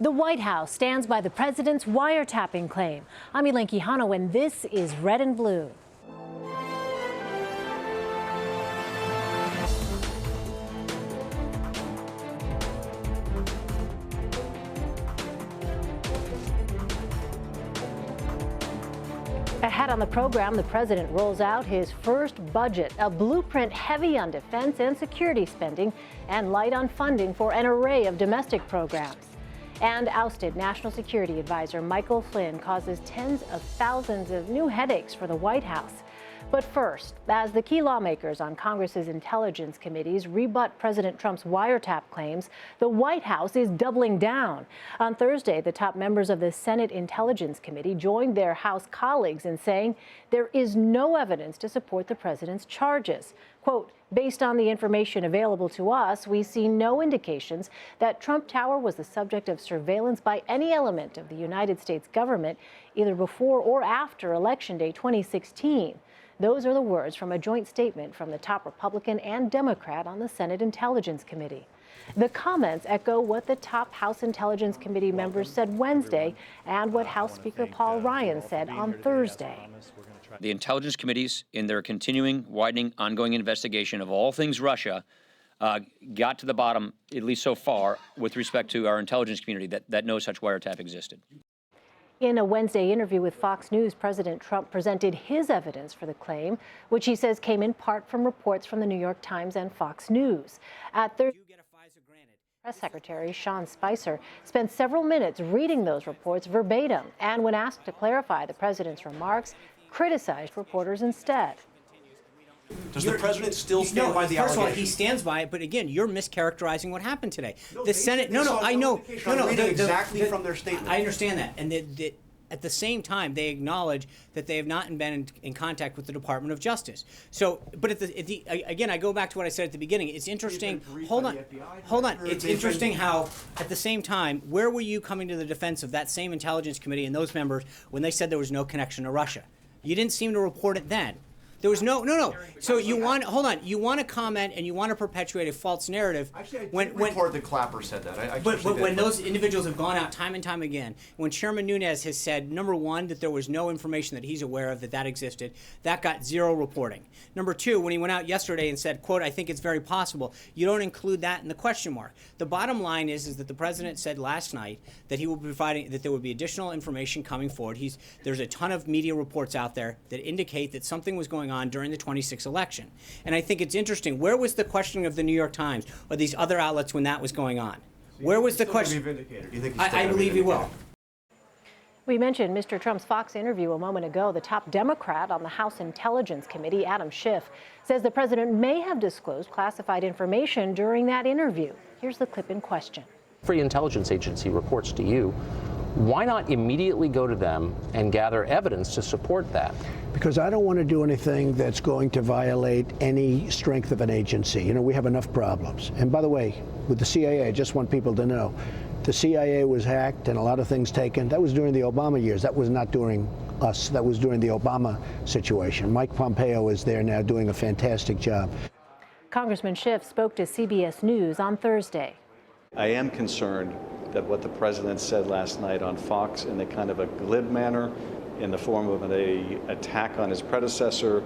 The White House stands by the president's wiretapping claim. I'm Elaine Quijano, and this is Red and Blue. Ahead on the program, the president rolls out his first budget, a blueprint heavy on defense and security spending and light on funding for an array of domestic programs. And ousted National Security Advisor Michael Flynn causes tens of thousands of new headaches for the White House. But first, as the key lawmakers on Congress's intelligence committees rebut President Trump's wiretap claims, the White House is doubling down. On Thursday, the top members of the Senate Intelligence Committee joined their House colleagues in saying there is no evidence to support the president's charges. Quote, based on the information available to us, we see no indications that Trump Tower was the subject of surveillance by any element of the United States government, either before or after Election Day 2016. Those are the words from a joint statement from the top Republican and Democrat on the Senate Intelligence Committee. The comments echo what the top House Intelligence Committee members said Wednesday and what House Speaker Paul Ryan said on Thursday. The intelligence committees, in their continuing, widening, ongoing investigation of all things Russia, got to the bottom, at least so far, with respect to our intelligence community, that no such wiretap existed. In a Wednesday interview with Fox News, President Trump presented his evidence for the claim, which he says came in part from reports from the New York Times and Fox News. At Thursday, Press Secretary Sean Spicer spent several minutes reading those reports verbatim, and when asked to clarify the president's remarks, criticized reporters instead. Does the president still stand by the allegation? First of all, he stands by it, but again, you're mischaracterizing what happened today. No, the Senate, I know. I'm reading exactly from their statement. I understand that, and at the same time, they acknowledge that they have not been in contact with the Department of Justice. So, but again, I go back to what I said at the beginning. It's interesting. Hold on. It's interesting how, at the same time, where were you coming to the defense of that same Intelligence Committee and those members when they said there was no connection to Russia? You didn't seem to report it then. There was no. So you want, hold on, you want to comment and you want to perpetuate a false narrative. Actually, I did report that Clapper said that. But when those individuals have gone out time and time again, when Chairman Nunes has said, number one, that there was no information that he's aware of that existed, that got zero reporting. Number two, when he went out yesterday and said, quote, I think it's very possible, you don't include that in the question mark. The bottom line is that the president said last night that he will be providing, that there would be additional information coming forward. There's a ton of media reports out there that indicate that something was going on during the 26 election. And I think it's interesting. Where was the questioning of the New York Times or these other outlets when that was going on? Where was the question? I believe he will. We mentioned Mr. Trump's Fox interview a moment ago. The top Democrat on the House Intelligence Committee, Adam Schiff, says the president may have disclosed classified information during that interview. Here's the clip in question. Free intelligence agency reports to you. Why not immediately go to them and gather evidence to support that? Because I don't want to do anything that's going to violate any strength of an agency. You know, we have enough problems. And by the way, with the CIA, I just want people to know, the CIA was hacked and a lot of things taken. That was during the Obama years. That was not during us. That was during the Obama situation. Mike Pompeo is there now doing a fantastic job. Congressman Schiff spoke to CBS News on Thursday. I am concerned that what the president said last night on Fox in a kind of a glib manner, in the form of an attack on his predecessor,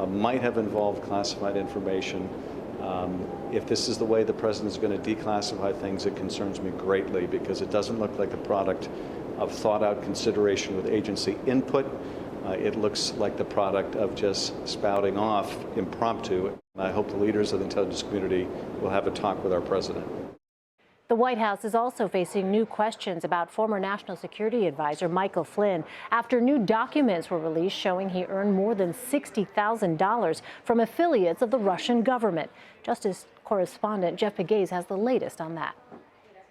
might have involved classified information. If this is the way the president is going to declassify things, it concerns me greatly because it doesn't look like the product of thought-out consideration with agency input. It looks like the product of just spouting off impromptu. I hope the leaders of the intelligence community will have a talk with our president. The White House is also facing new questions about former National Security Advisor Michael Flynn after new documents were released showing he earned more than $60,000 from affiliates of the Russian government. Justice correspondent Jeff Pegues has the latest on that.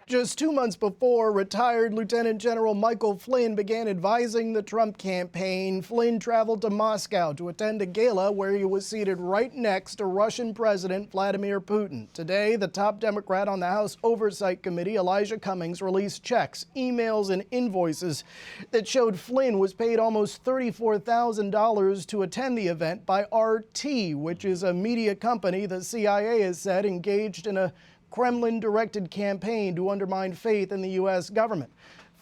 Just 2 months before, retired Lieutenant General Michael Flynn began advising the Trump campaign. Flynn traveled to Moscow to attend a gala where he was seated right next to Russian President Vladimir Putin. Today, the top Democrat on the House Oversight Committee, Elijah Cummings, released checks, emails, and invoices that showed Flynn was paid almost $34,000 to attend the event by RT, which is a media company the CIA has said engaged in a Kremlin-directed campaign to undermine faith in the U.S. government.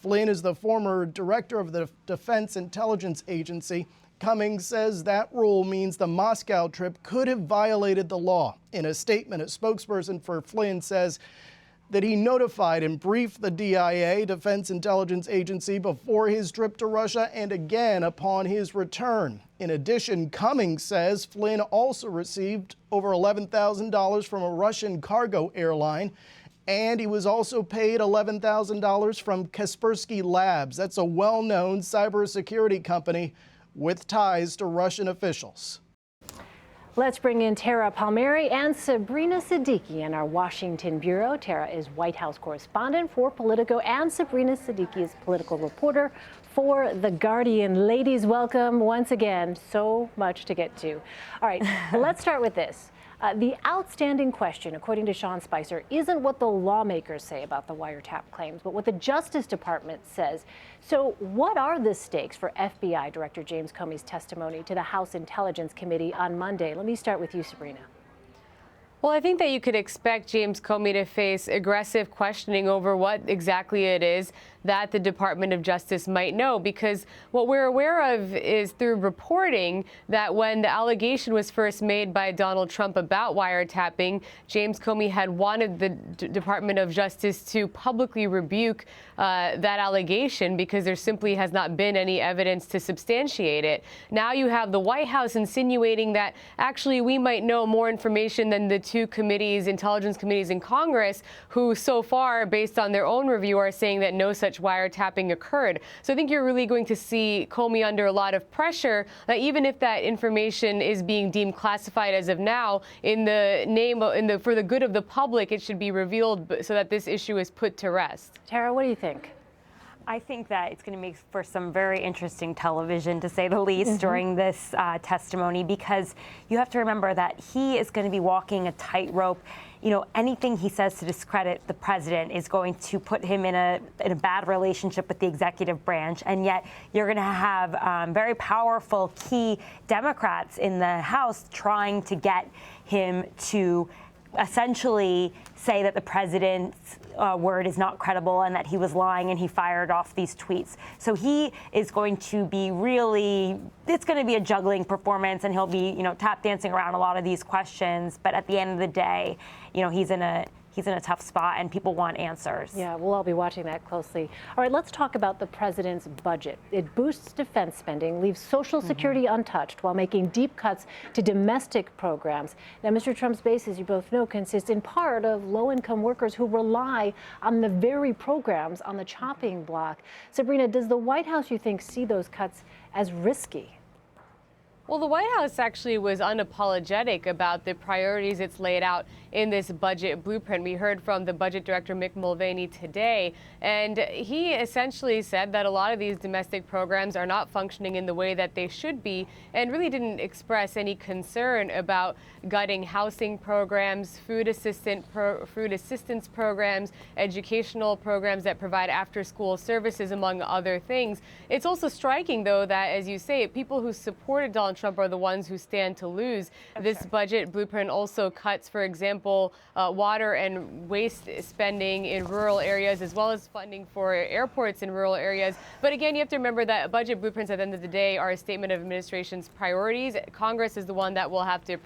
Flynn is the former director of the Defense Intelligence Agency. Cummings says that rule means the Moscow trip could have violated the law. In a statement, a spokesperson for Flynn says that he notified and briefed the DIA, Defense Intelligence Agency, before his trip to Russia and again upon his return. In addition, Cummings says Flynn also received over $11,000 from a Russian cargo airline, and he was also paid $11,000 from Kaspersky Labs. That's a well-known cybersecurity company with ties to Russian officials. Let's bring in Tara Palmieri and Sabrina Siddiqui in our Washington bureau. Tara is White House correspondent for Politico, and Sabrina Siddiqui is political reporter for The Guardian. Ladies, welcome once again. So much to get to. All right, let's start with this. The outstanding question, according to Sean Spicer, isn't what the lawmakers say about the wiretap claims, but what the Justice Department says. So what are the stakes for FBI Director James Comey's testimony to the House Intelligence Committee on Monday? Let me start with you, Sabrina. Well, I think that you could expect James Comey to face aggressive questioning over what exactly it is that the Department of Justice might know, because what we're aware of is through reporting that when the allegation was first made by Donald Trump about wiretapping, James Comey had wanted the Department of Justice to publicly rebuke that allegation because there simply has not been any evidence to substantiate it. Now you have the White House insinuating that actually we might know more information than the two committees, intelligence committees in Congress, who so far, based on their own review, are saying that no such wiretapping occurred. So I think you're really going to see Comey under a lot of pressure that even if that information is being deemed classified as of now, in the name of, for the good of the public, it should be revealed so that this issue is put to rest. Tara, what do you think? I think that it's going to make for some very interesting television, to say the least, during this testimony, because you have to remember that he is going to be walking a tightrope. You know, anything he says to discredit the president is going to put him in a bad relationship with the executive branch. And yet you're going to have very powerful key Democrats in the House trying to get him to essentially say that the president's word is not credible and that he was lying and he fired off these tweets. So he is going to be really, it's going to be a juggling performance, and he'll be, you know, tap dancing around a lot of these questions. But at the end of the day, you know, he's in a tough spot and people want answers. Yeah, we'll all be watching that closely. All right, let's talk about the president's budget. It boosts defense spending, leaves Social Security untouched while making deep cuts to domestic programs. Now, Mr. Trump's base, as you both know, consists in part of low-income workers who rely on the very programs on the chopping block. Sabrina, does the White House, you think, see those cuts as risky? Well, the White House actually was unapologetic about the priorities it's laid out in this budget blueprint. We heard from the budget director, Mick Mulvaney, today, and he essentially said that a lot of these domestic programs are not functioning in the way that they should be, and really didn't express any concern about gutting housing programs, food assistance programs, educational programs that provide after-school services, among other things. It's also striking, though, that, as you say, people who supported Donald Trump are the ones who stand to lose. This budget blueprint also cuts, for example, water and waste spending in rural areas, as well as funding for airports in rural areas. But again, you have to remember that budget blueprints at the end of the day are a statement of administration's priorities. Congress is the one that will have to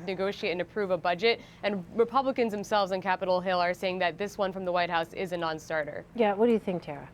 negotiate and approve a budget. And Republicans themselves on Capitol Hill are saying that this one from the White House is a non-starter. Yeah, what do you think, Tara?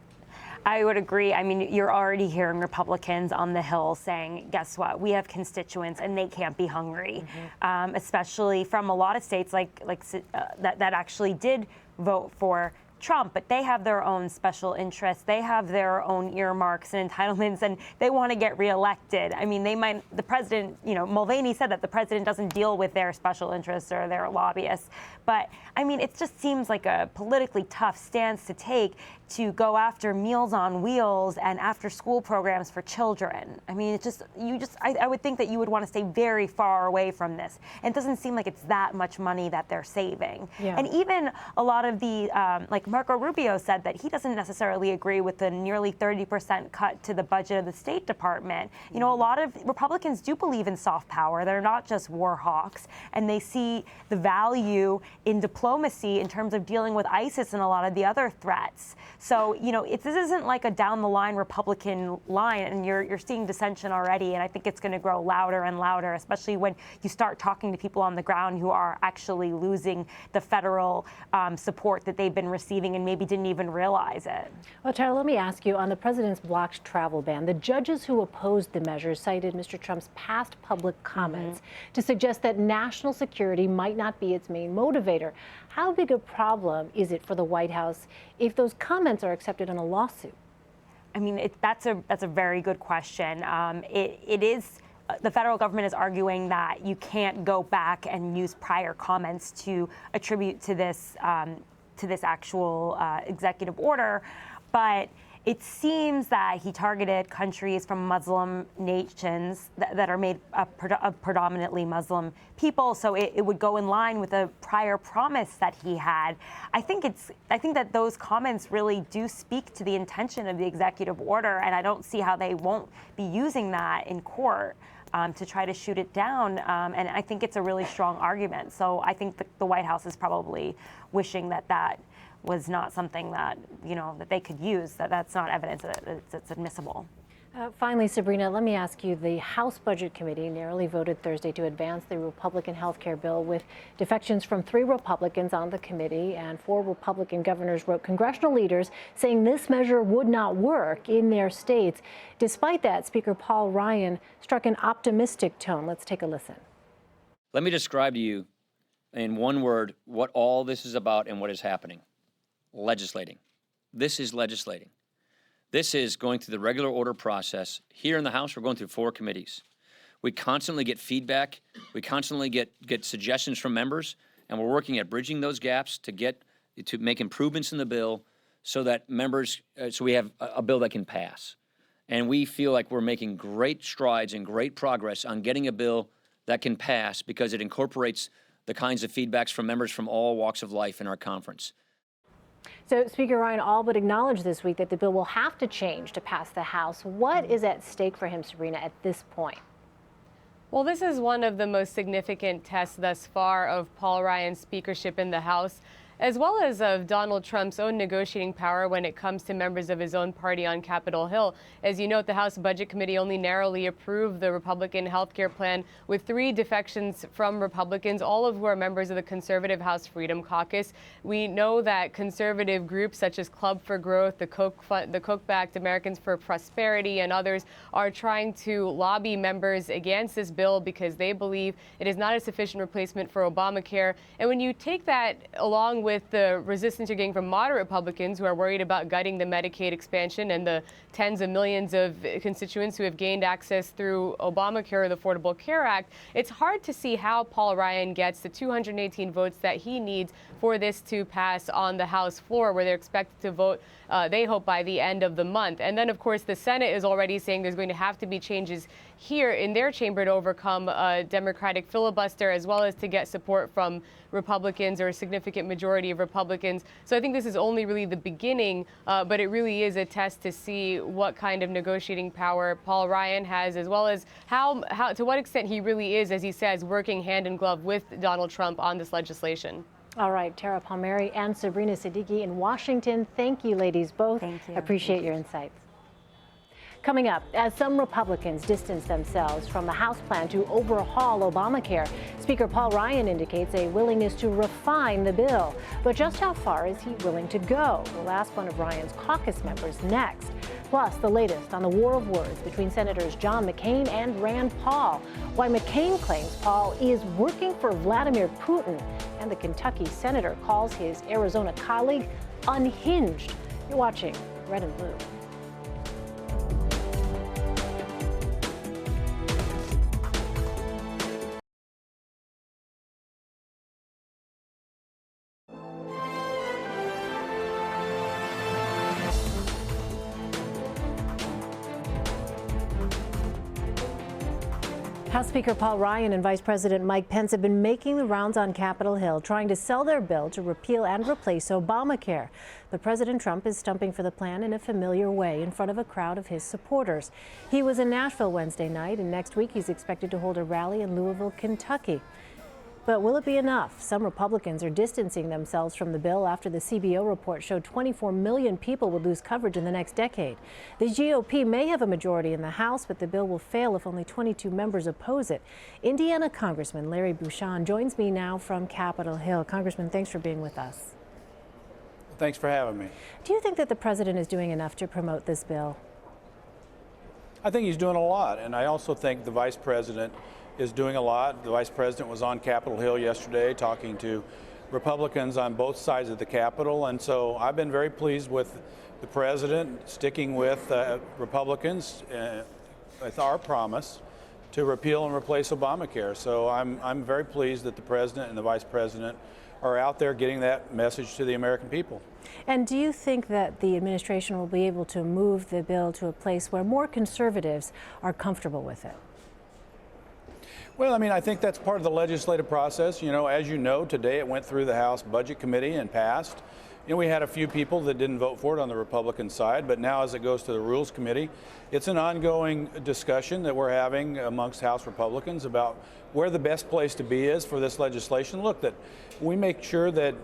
I would agree. I mean, you're already hearing Republicans on the Hill saying, guess what? We have constituents and they can't be hungry, especially from a lot of states that actually did vote for Trump, but they have their own special interests. They have their own earmarks and entitlements, and they want to get reelected. I mean, the president, you know, Mulvaney said that the president doesn't deal with their special interests or their lobbyists. But I mean, it just seems like a politically tough stance to take, to go after Meals on Wheels and after school programs for children. I mean, I would think that you would want to stay very far away from this. And it doesn't seem like it's that much money that they're saving. Yeah. And even a lot of the, like Marco Rubio said that he doesn't necessarily agree with the nearly 30% cut to the budget of the State Department. You know, a lot of Republicans do believe in soft power. They're not just war hawks, and they see the value in diplomacy in terms of dealing with ISIS and a lot of the other threats. So, you know, this isn't like a down the line Republican line, and you're seeing dissension already, and I think it's going to grow louder and louder, especially when you start talking to people on the ground who are actually losing the federal support that they've been receiving and maybe didn't even realize it. Well, Tara, let me ask you, on the president's blocked travel ban, the judges who opposed the measure cited Mr. Trump's past public comments to suggest that national security might not be its main motivator. How big a problem is it for the White House if those comments are accepted in a lawsuit? I mean, that's a very good question. It is. The federal government is arguing that you can't go back and use prior comments to attribute to this actual executive order, but it seems that he targeted countries from Muslim nations that are made of predominantly Muslim people, so it would go in line with a prior promise that he had. I think that those comments really do speak to the intention of the executive order, and I don't see how they won't be using that in court to try to shoot it down. And I think it's a really strong argument. So I think the White House is probably wishing that was not something that, you know, that they could use, that's not evidence that it's admissible. Finally, Sabrina, let me ask you, the House Budget Committee narrowly voted Thursday to advance the Republican health care bill with defections from 3 Republicans on the committee, and 4 Republican governors wrote congressional leaders saying this measure would not work in their states. Despite that, Speaker Paul Ryan struck an optimistic tone. Let's take a listen. Let me describe to you in one word what all this is about and what is happening. Legislating. This is legislating. This is going through the regular order process. Here in the House, we're going through 4 committees. We constantly get feedback. We constantly get suggestions from members, and we're working at bridging those gaps to make improvements in the bill so that members, so we have a bill that can pass. And we feel like we're making great strides and great progress on getting a bill that can pass because it incorporates the kinds of feedbacks from members from all walks of life in our conference. So Speaker Ryan all but acknowledged this week that the bill will have to change to pass the House. What is at stake for him, Sabrina, at this point? Well, this is one of the most significant tests thus far of Paul Ryan's speakership in the House, as well as of Donald Trump's own negotiating power when it comes to members of his own party on Capitol Hill. As you note, the House Budget Committee only narrowly approved the Republican health care plan with 3 defections from Republicans, all of who are members of the conservative House Freedom Caucus. We know that conservative groups such as Club for Growth, the Koch-backed Americans for Prosperity, and others are trying to lobby members against this bill because they believe it is not a sufficient replacement for Obamacare. And when you take that along with the resistance you're getting from moderate Republicans who are worried about gutting the Medicaid expansion and the tens of millions of constituents who have gained access through Obamacare or the Affordable Care Act, it's hard to see how Paul Ryan gets the 218 votes that he needs for this to pass on the House floor, where they're expected to vote, they hope, by the end of the month. And then, of course, the Senate is already saying there's going to have to be changes here in their chamber to overcome a Democratic filibuster, as well as to get support from Republicans or a significant majority of Republicans. So I think this is only really the beginning, but it really is a test to see what kind of negotiating power Paul Ryan has, as well as how to what extent he really is, as he says, working hand in glove with Donald Trump on this legislation. All right, Tara Palmieri and Sabrina Siddiqui in Washington. Thank you, ladies, both. Thank you. Appreciate your insights. Coming up, as some Republicans distance themselves from the House plan to overhaul Obamacare, Speaker Paul Ryan indicates a willingness to refine the bill. But just how far is he willing to go? We'll ask one of Ryan's caucus members next. Plus, the latest on the war of words between Senators John McCain and Rand Paul. Why McCain claims Paul is working for Vladimir Putin, and the Kentucky senator calls his Arizona colleague unhinged. You're watching Red and Blue. House Speaker Paul Ryan and Vice President Mike Pence have been making the rounds on Capitol Hill, trying to sell their bill to repeal and replace Obamacare. But President Trump is stumping for the plan in a familiar way in front of a crowd of his supporters. He was in Nashville Wednesday night, and next week he's expected to hold a rally in Louisville, Kentucky. But will it be enough? Some Republicans are distancing themselves from the bill after the CBO report showed 24 million people would lose coverage in the next decade. The GOP may have a majority in the House, but the bill will fail if only 22 members oppose it. Indiana Congressman Larry Bouchon joins me now from Capitol Hill. Congressman, thanks for being with us. Thanks for having me. Do you think that the president is doing enough to promote this bill? I think he's doing a lot, and I also think the vice president is doing a lot. The vice president was on Capitol Hill yesterday talking to Republicans on both sides of the Capitol, and so I've been very pleased with the president sticking with Republicans with our promise to repeal and replace Obamacare. So I'm very pleased that the president and the vice president are out there getting that message to the American people. And do you think that the administration will be able to move the bill to a place where more conservatives are comfortable with it? Well, I mean, I think that's part of the legislative process. You know, as you know, today it went through the House Budget Committee and passed. You know, we had a few people that didn't vote for it on the Republican side, but now as it goes to the Rules Committee, it's an ongoing discussion that we're having amongst House Republicans about where the best place to be is for this legislation. Look, that we make sure that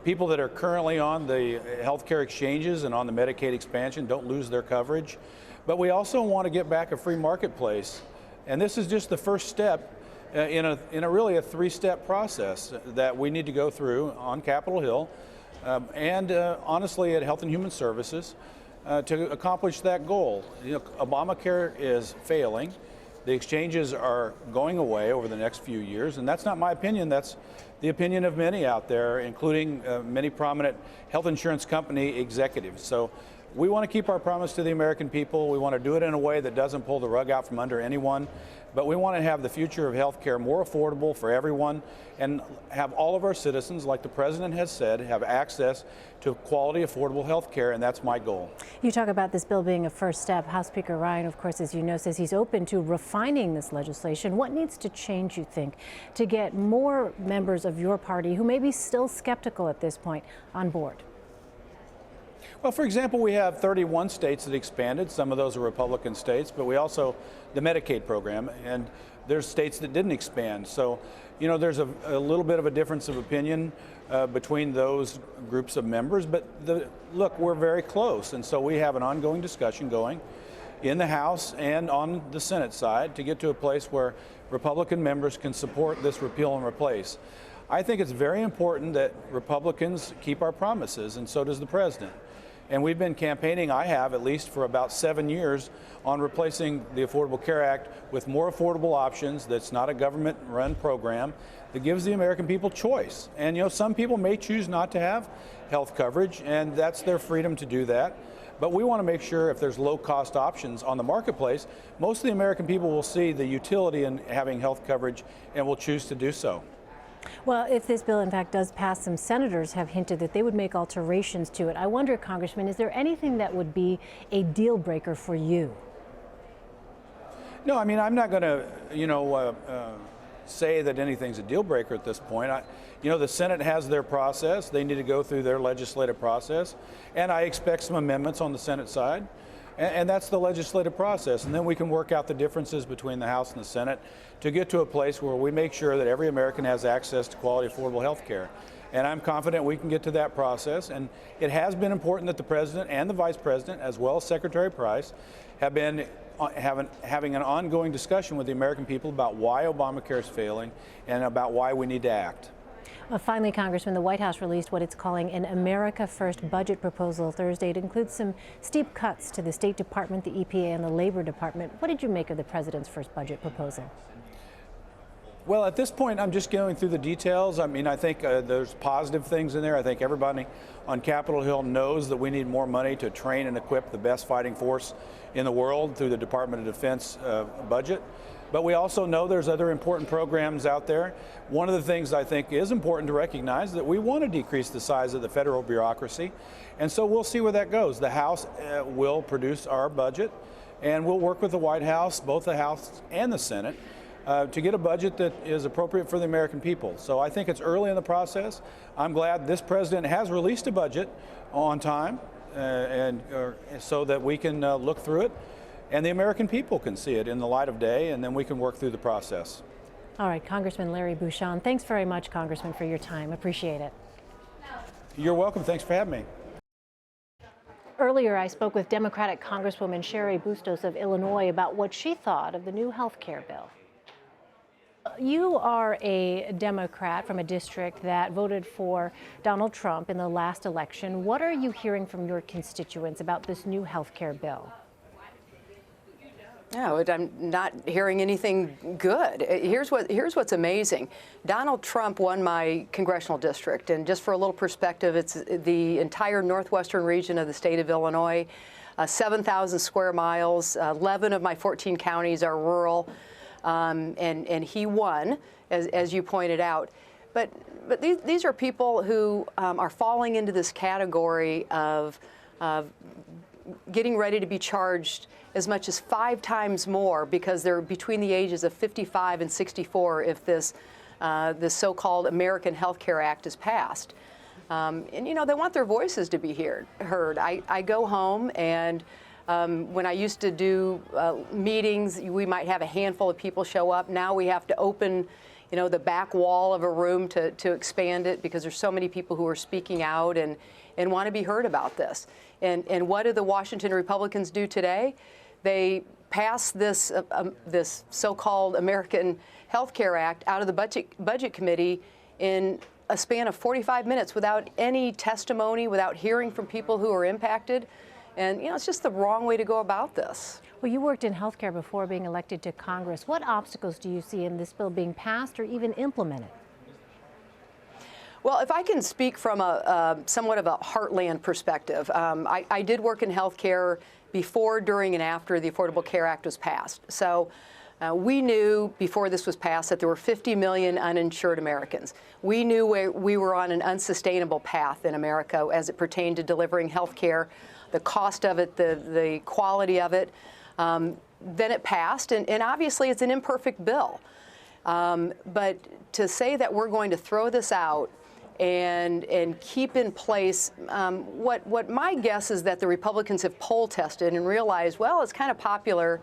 people that are currently on the healthcare exchanges and on the Medicaid expansion don't lose their coverage. But we also want to get back a free marketplace. And this is just the first step in a really a three-step process that we need to go through on Capitol Hill and honestly at Health and Human Services to accomplish that goal. You know, Obamacare is failing. The exchanges are going away over the next few years, and that's not my opinion. That's the opinion of many out there, including many prominent health insurance company executives. So we want to keep our promise to the American people. We want to do it in a way that doesn't pull the rug out from under anyone. But we want to have the future of health care more affordable for everyone and have all of our citizens, like the president has said, have access to quality, affordable health care, and that's my goal. You talk about this bill being a first step. House Speaker Ryan, of course, as you know, says he's open to refining this legislation. What needs to change, you think, to get more members of your party who may be still skeptical at this point on board? Well, for example, we have 31 states that expanded. Some of those are Republican states, but we also, the Medicaid program, and there's states that didn't expand. So, you know, there's a little bit of a difference of opinion between those groups of members, but look, we're very close. And so we have an ongoing discussion going in the House and on the Senate side to get to a place where Republican members can support this repeal and replace. I think it's very important that Republicans keep our promises, and so does the president. And we've been campaigning, I have at least for about 7 years, on replacing the Affordable Care Act with more affordable options that's not a government-run program that gives the American people choice. And, you know, some people may choose not to have health coverage, and that's their freedom to do that. But we want to make sure if there's low-cost options on the marketplace, most of the American people will see the utility in having health coverage and will choose to do so. Well, if this bill, in fact, does pass, some senators have hinted that they would make alterations to it. I wonder, Congressman, is there anything that would be a deal breaker for you? No, I mean, I'm not going to, say that anything's a deal breaker at this point. The Senate has their process. They need to go through their legislative process. And I expect some amendments on the Senate side. And that's the legislative process. And then we can work out the differences between the House and the Senate to get to a place where we make sure that every American has access to quality, affordable health care. And I'm confident we can get to that process. And it has been important that the president and the vice president, as well as Secretary Price, have been having an ongoing discussion with the American people about why Obamacare is failing and about why we need to act. Well, finally, Congressman, the White House released what it's calling an America First budget proposal Thursday. It includes some steep cuts to the State Department, the EPA, and the Labor Department. What did you make of the president's first budget proposal? Well, at this point, I'm just going through the details. I mean, I think there's positive things in there. I think everybody on Capitol Hill knows that we need more money to train and equip the best fighting force in the world through the Department of Defense budget. But we also know there's other important programs out there. One of the things I think is important to recognize that we want to decrease the size of the federal bureaucracy. And so we'll see where that goes. The House will produce our budget, and we'll work with the White House, both the House and the Senate, to get a budget that is appropriate for the American people. So I think it's early in the process. I'm glad this president has released a budget on time so that we can look through it and the American people can see it in the light of day, and then we can work through the process. All right, Congressman Larry Bouchon, thanks very much, Congressman, for your time. Appreciate it. You're welcome. Thanks for having me. Earlier, I spoke with Democratic Congresswoman Sherry Bustos of Illinois about what she thought of the new health care bill. You are a Democrat from a district that voted for Donald Trump in the last election. What are you hearing from your constituents about this new health care bill? No, I'm not hearing anything good. Here's what's amazing. Donald Trump won my congressional district, and just for a little perspective, it's the entire northwestern region of the state of Illinois, 7,000 square miles. 11 of my 14 counties are rural, and he won, as you pointed out. But these are people who are falling into this category of getting ready to be charged as much as 5 times more because they're between the ages of 55 and 64 if this so-called American Health Care Act is passed. And, you know, they want their voices to be heard. I go home and when I used to do meetings, we might have a handful of people show up. Now we have to open, you know, the back wall of a room to expand it because there's so many people who are speaking out and want to be heard about this. And what do the Washington Republicans do today? They pass this this so-called American Health Care Act out of the budget committee in a span of 45 minutes without any testimony, without hearing from people who are impacted. And, you know, it's just the wrong way to go about this. Well, you worked in healthcare before being elected to Congress. What obstacles do you see in this bill being passed or even implemented? Well, if I can speak from a somewhat of a heartland perspective, I did work in healthcare before, during, and after the Affordable Care Act was passed. So we knew before this was passed that there were 50 million uninsured Americans. We knew we were on an unsustainable path in America as it pertained to delivering health care, the cost of it, the quality of it. Then it passed, and obviously it's an imperfect bill. But to say that we're going to throw this out and keep in place what my guess is that the Republicans have poll tested and realized, well, it's kind of popular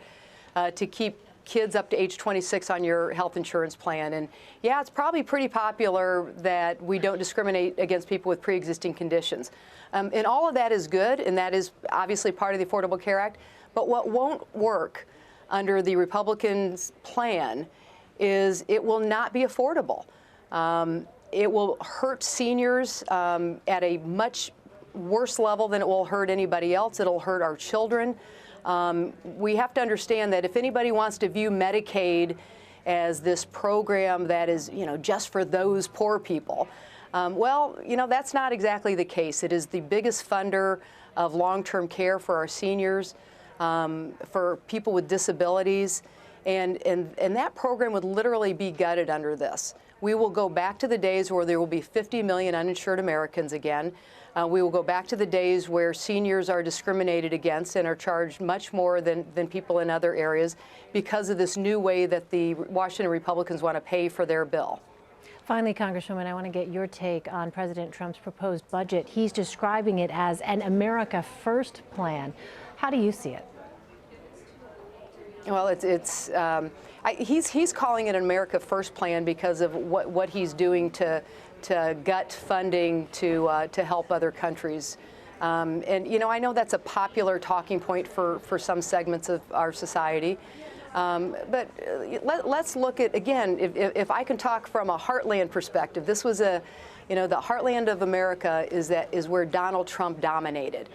to keep kids up to age 26 on your health insurance plan. And yeah, it's probably pretty popular that we don't discriminate against people with pre-existing conditions. And all of that is good, and that is obviously part of the Affordable Care Act. But what won't work under the Republicans' plan is it will not be affordable. It will hurt seniors at a much worse level than it will hurt anybody else. It'll hurt our children. We have to understand that if anybody wants to view Medicaid as this program that is, you know, just for those poor people, well, you know, that's not exactly the case. It is the biggest funder of long-term care for our seniors, for people with disabilities, and that program would literally be gutted under this. We will go back to the days where there will be 50 million uninsured Americans again. We will go back to the days where seniors are discriminated against and are charged much more than people in other areas because of this new way that the Washington Republicans want to pay for their bill. Finally, Congresswoman, I want to get your take on President Trump's proposed budget. He's describing it as an America First plan. How do you see it? Well, he's calling it an America First plan because of what he's doing to gut funding to help other countries. And, you know, I know that's a popular talking point for some segments of our society. But let's look at, again, if I can talk from a heartland perspective, this was the heartland of America is where Donald Trump dominated.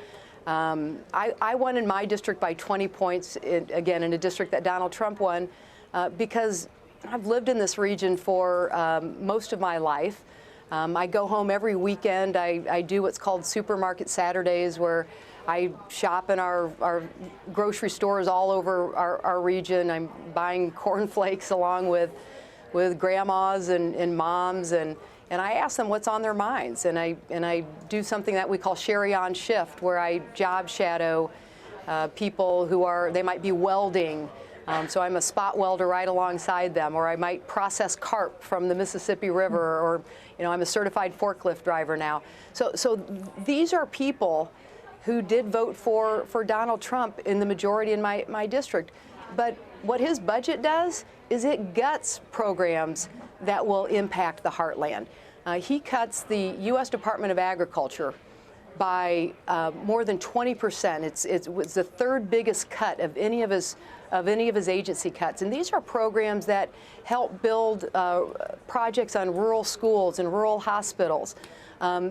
I won in my district by 20 points, again, in a district that Donald Trump won, because I've lived in this region for most of my life. I go home every weekend. I do what's called Supermarket Saturdays, where I shop in our grocery stores all over our region. I'm buying cornflakes along with grandmas and moms, and I ask them what's on their minds. And I do something that we call Sherry on Shift, where I job shadow people who they might be welding, So I'm a spot welder right alongside them, or I might process carp from the Mississippi River, or I'm a certified forklift driver now. So these are people who did vote for Donald Trump in the majority in my district. But what his budget does is it guts programs that will impact the heartland. He cuts the U.S. Department of Agriculture by more than 20%. It was the third biggest cut of any of his agency cuts. And these are programs that help build projects on rural schools and rural hospitals.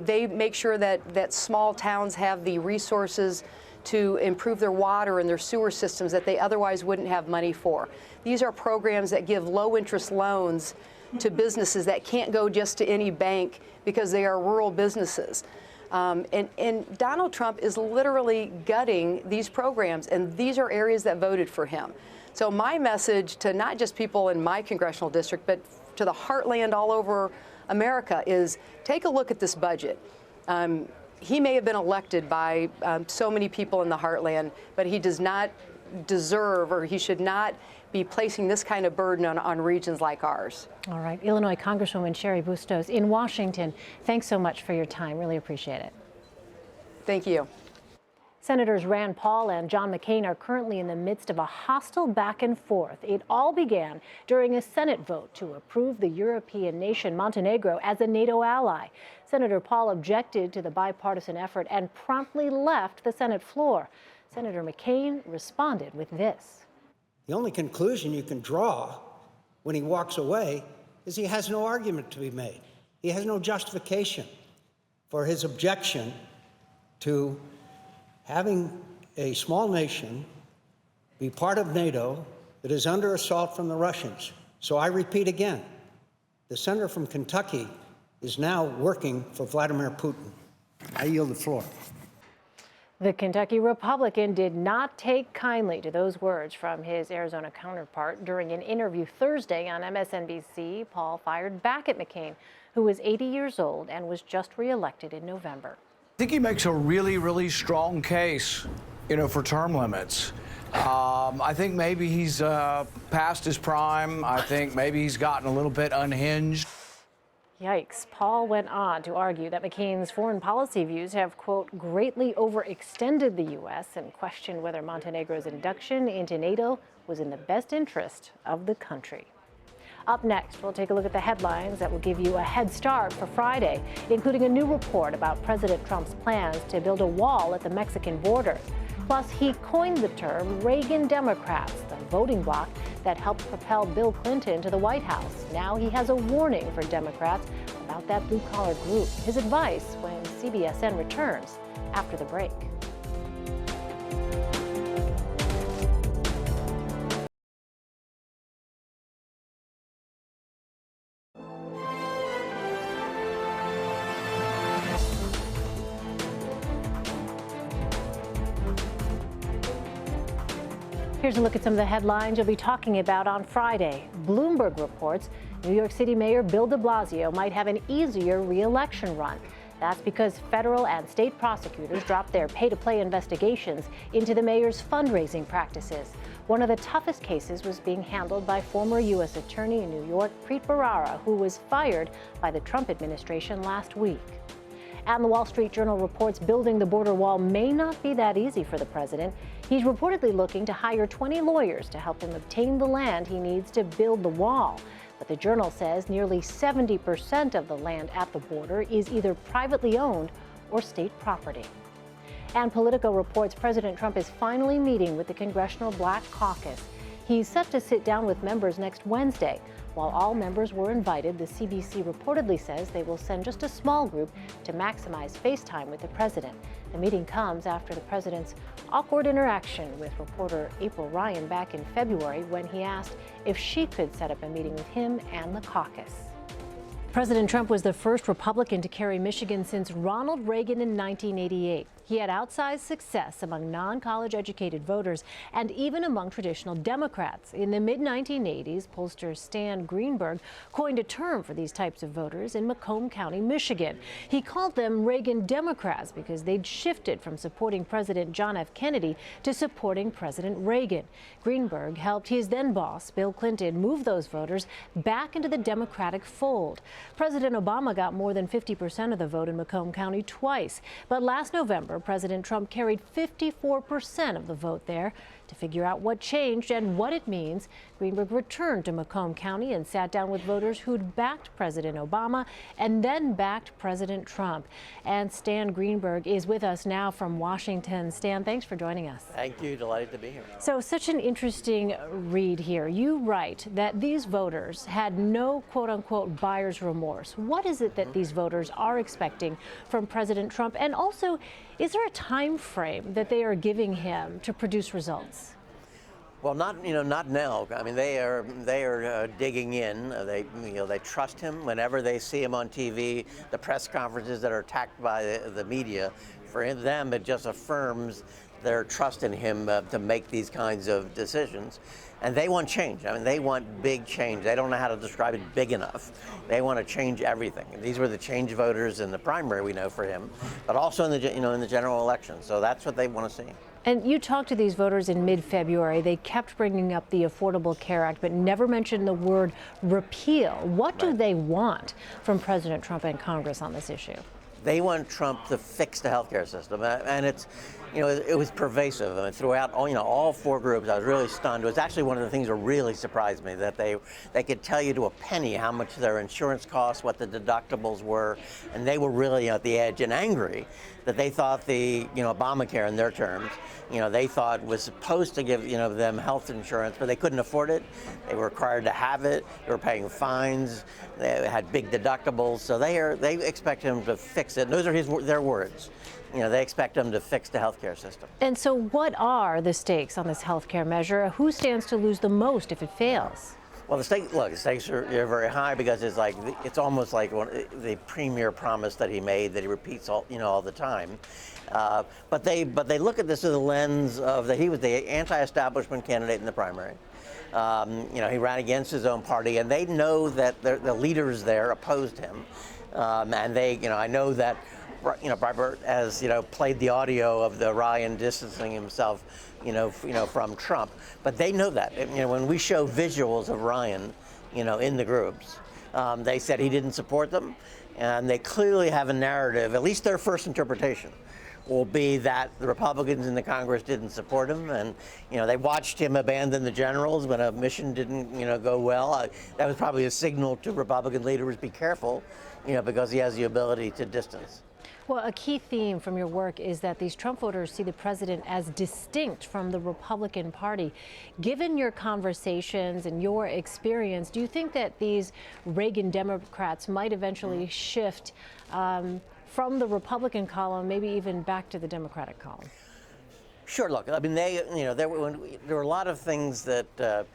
They make sure that small towns have the resources to improve their water and their sewer systems that they otherwise wouldn't have money for. These are programs that give low-interest loans to businesses that can't go just to any bank because they are rural businesses. And Donald Trump is literally gutting these programs, and these are areas that voted for him. So my message to not just people in my congressional district, but to the heartland all over America is take a look at this budget. He may have been elected by so many people in the heartland, but he does not deserve, or he should not be placing this kind of burden on regions like ours. All right. Illinois Congresswoman Cheri Bustos in Washington, thanks so much for your time. Really appreciate it. Thank you. Senators Rand Paul and John McCain are currently in the midst of a hostile back and forth. It all began during a Senate vote to approve the European nation Montenegro as a NATO ally. Senator Paul objected to the bipartisan effort and promptly left the Senate floor. Senator McCain responded with this. The only conclusion you can draw when he walks away is he has no argument to be made. He has no justification for his objection to having a small nation be part of NATO that is under assault from the Russians. So I repeat again, the senator from Kentucky is now working for Vladimir Putin. I yield the floor. The Kentucky Republican did not take kindly to those words from his Arizona counterpart. During an interview Thursday on MSNBC, Paul fired back at McCain, who was 80 years old and was just reelected in November. I think he makes a really, really strong case, for term limits. I think maybe he's past his prime. I think maybe he's gotten a little bit unhinged. Yikes. Paul went on to argue that McCain's foreign policy views have, quote, greatly overextended the U.S. and questioned whether Montenegro's induction into NATO was in the best interest of the country. Up next, we'll take a look at the headlines that will give you a head start for Friday, including a new report about President Trump's plans to build a wall at the Mexican border. Plus, he coined the term Reagan Democrats, the voting bloc that helped propel Bill Clinton to the White House. Now he has a warning for Democrats about that blue-collar group. His advice when CBSN returns after the break. Here's a look at some of the headlines you'll be talking about on Friday. Bloomberg reports New York City Mayor Bill de Blasio might have an easier re-election run. That's because federal and state prosecutors dropped their pay-to-play investigations into the mayor's fundraising practices. One of the toughest cases was being handled by former U.S. Attorney in New York, Preet Bharara, who was fired by the Trump administration last week. And the Wall Street Journal reports building the border wall may not be that easy for the president. He's reportedly looking to hire 20 lawyers to help him obtain the land he needs to build the wall. But the Journal says nearly 70% of the land at the border is either privately owned or state property. And Politico reports President Trump is finally meeting with the Congressional Black Caucus. He's set to sit down with members next Wednesday. While all members were invited, the CBC reportedly says they will send just a small group to maximize face time with the president. The meeting comes after the president's awkward interaction with reporter April Ryan back in February when he asked if she could set up a meeting with him and the caucus. President Trump was the first Republican to carry Michigan since Ronald Reagan in 1988. He had outsized success among non-college educated voters and even among traditional Democrats. In the mid-1980s, pollster Stan Greenberg coined a term for these types of voters in Macomb County, Michigan. He called them Reagan Democrats because they'd shifted from supporting President John F. Kennedy to supporting President Reagan. Greenberg helped his then boss, Bill Clinton, move those voters back into the Democratic fold. President Obama got more than 50% of the vote in Macomb County twice. But last November, President Trump carried 54% of the vote there. To figure out what changed and what it means, Greenberg returned to Macomb County and sat down with voters who'd backed President Obama and then backed President Trump. And Stan Greenberg is with us now from Washington. Stan, thanks for joining us. Thank you. Delighted to be here. So, such an interesting read here. You write that these voters had no quote-unquote buyer's remorse. What is it that these voters are expecting from President Trump? And also, is there a time frame that they are giving him to produce results? Well, not now. I mean, they are digging in. They trust him whenever they see him on TV. The press conferences that are attacked by the media, for them, it just affirms their trust in him to make these kinds of decisions. And they want change. I mean, they want big change. They don't know how to describe it big enough. They want to change everything. And these were the change voters in the primary, we know, for him, but also in the in the general election. So that's what they want to see. And you talked to these voters in mid-February. They kept bringing up the Affordable Care Act, but never mentioned the word repeal. What do they want from President Trump and Congress on this issue? They want Trump to fix the healthcare system, and it's, it was pervasive. I mean, throughout all four groups. I was really stunned. It was actually one of the things that really surprised me, that they could tell you to a penny how much their insurance costs, what the deductibles were, and they were really at the edge and angry that they thought the Obamacare, in their terms, they thought was supposed to give them health insurance, but they couldn't afford it. They were required to have it. They were paying fines. They had big deductibles. So they expect him to fix it. And those are their words. They expect him to fix the healthcare system. And so, what are the stakes on this healthcare measure? Who stands to lose the most if it fails? Well, the stakes are very high because it's almost like the premier promise that he made that he repeats all the time. But they look at this through the lens of that he was the anti-establishment candidate in the primary. He ran against his own party, and they know that the leaders there opposed him. And I know that Breitbart has played the audio of the Ryan distancing himself from Trump, but they know that. When we show visuals of Ryan in the groups, they said he didn't support them, and they clearly have a narrative. At least their first interpretation will be that the Republicans in the Congress didn't support him, and they watched him abandon the generals when a mission didn't go well. That was probably a signal to Republican leaders: be careful, because he has the ability to distance. Well, a key theme from your work is that these Trump voters see the president as distinct from the Republican Party. Given your conversations and your experience, do you think that these Reagan Democrats might eventually shift from the Republican column, maybe even back to the Democratic column? Sure. Look, I mean, there were a lot of things that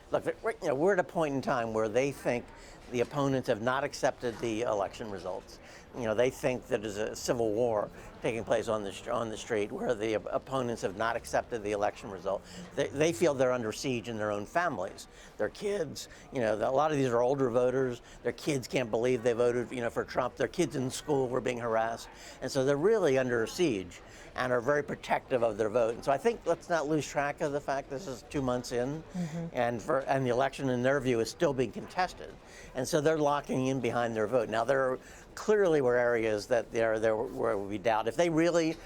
we're at a point in time where they think the opponents have not accepted the election results. They think that there's a civil war taking place on the street where the opponents have not accepted the election result. They feel they're under siege in their own families. Their kids, a lot of these are older voters. Their kids can't believe they voted, for Trump. Their kids in school were being harassed, and so they're really under siege and are very protective of their vote. And so I think let's not lose track of the fact this is 2 months in, and the election, in their view, is still being contested, and so they're locking in behind their vote. Now there clearly were areas that there where we doubt if they really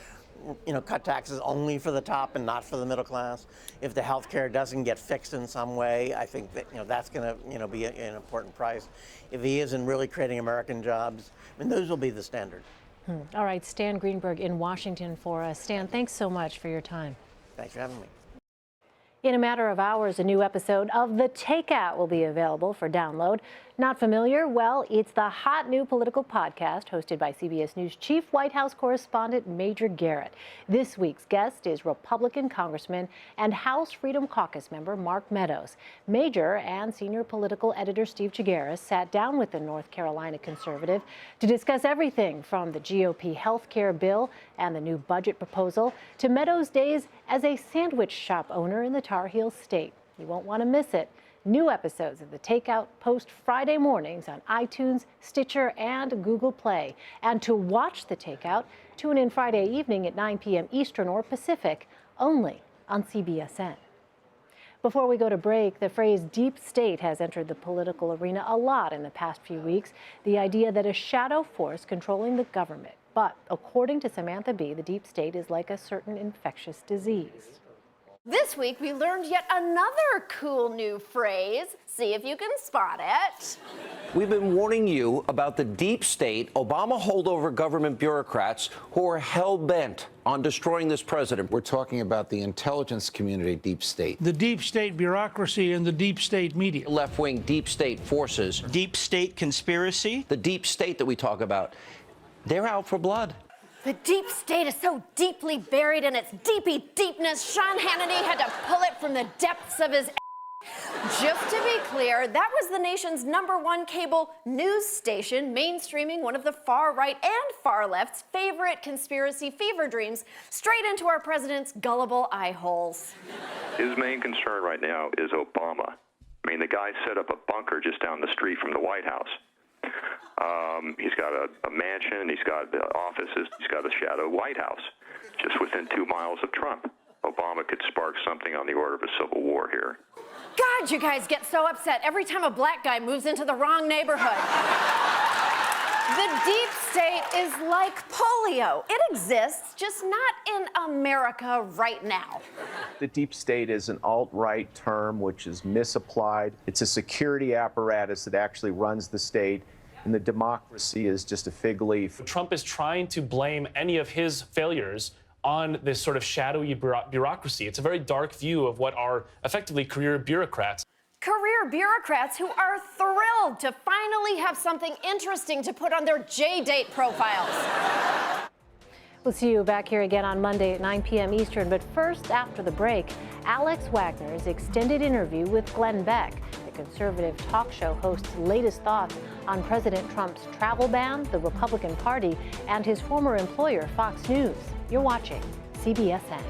cut taxes only for the top and not for the middle class. If the health care doesn't get fixed in some way, I think that that's going to be an important price. If he isn't really creating American jobs, I mean, those will be the standard. All right, Stan Greenberg in Washington for us. Stan, thanks so much for your time. Thanks for having me. In a matter of hours, a new episode of The Takeout will be available for download. Not familiar? Well, it's the hot new political podcast hosted by CBS News Chief White House correspondent Major Garrett. This week's guest is Republican Congressman and House Freedom Caucus member Mark Meadows. Major and senior political editor Steve Chigueras sat down with the North Carolina conservative to discuss everything from the GOP health care bill and the new budget proposal to Meadows' days as a sandwich shop owner in the Tar Heel state. You won't want to miss it. New episodes of The Takeout post Friday mornings on iTunes, Stitcher, and Google Play. And to watch The Takeout, tune in Friday evening at 9 p.m. Eastern or Pacific, only on CBSN. Before we go to break, the phrase deep state has entered the political arena a lot in the past few weeks. The idea that a shadow force controlling the government. But according to Samantha Bee, the deep state is like a certain infectious disease. This week, we learned yet another cool new phrase. See if you can spot it. We've been warning you about the deep state, Obama holdover government bureaucrats who are hell-bent on destroying this president. We're talking about the intelligence community deep state. The deep state bureaucracy and the deep state media. Left-wing deep state forces. Deep state conspiracy. The deep state that we talk about, they're out for blood. The deep state is so deeply buried in its deepness, Sean Hannity had to pull it from the depths of his Just to be clear, that was the nation's #1 cable news station, mainstreaming one of the far right and far left's favorite conspiracy fever dreams straight into our president's gullible eye holes. His main concern right now is Obama. I mean, the guy set up a bunker just down the street from the White House. He's got a mansion, he's got offices, he's got a shadow White House just within 2 miles of Trump. Obama could spark something on the order of a civil war here. God, you guys get so upset every time a black guy moves into the wrong neighborhood. The deep state is like polio. It exists, just not in America right now. The deep state is an alt-right term which is misapplied. It's a security apparatus that actually runs the state, and the democracy is just a fig leaf. Trump is trying to blame any of his failures on this sort of shadowy bureaucracy. It's a very dark view of what are effectively career bureaucrats. Career bureaucrats who are thrilled to finally have something interesting to put on their J-date profiles. We'll see you back here again on Monday at 9 p.m. Eastern. But first, after the break, Alex Wagner's extended interview with Glenn Beck, the conservative talk show host's latest thoughts on President Trump's travel ban, the Republican Party, and his former employer, Fox News. You're watching CBSN.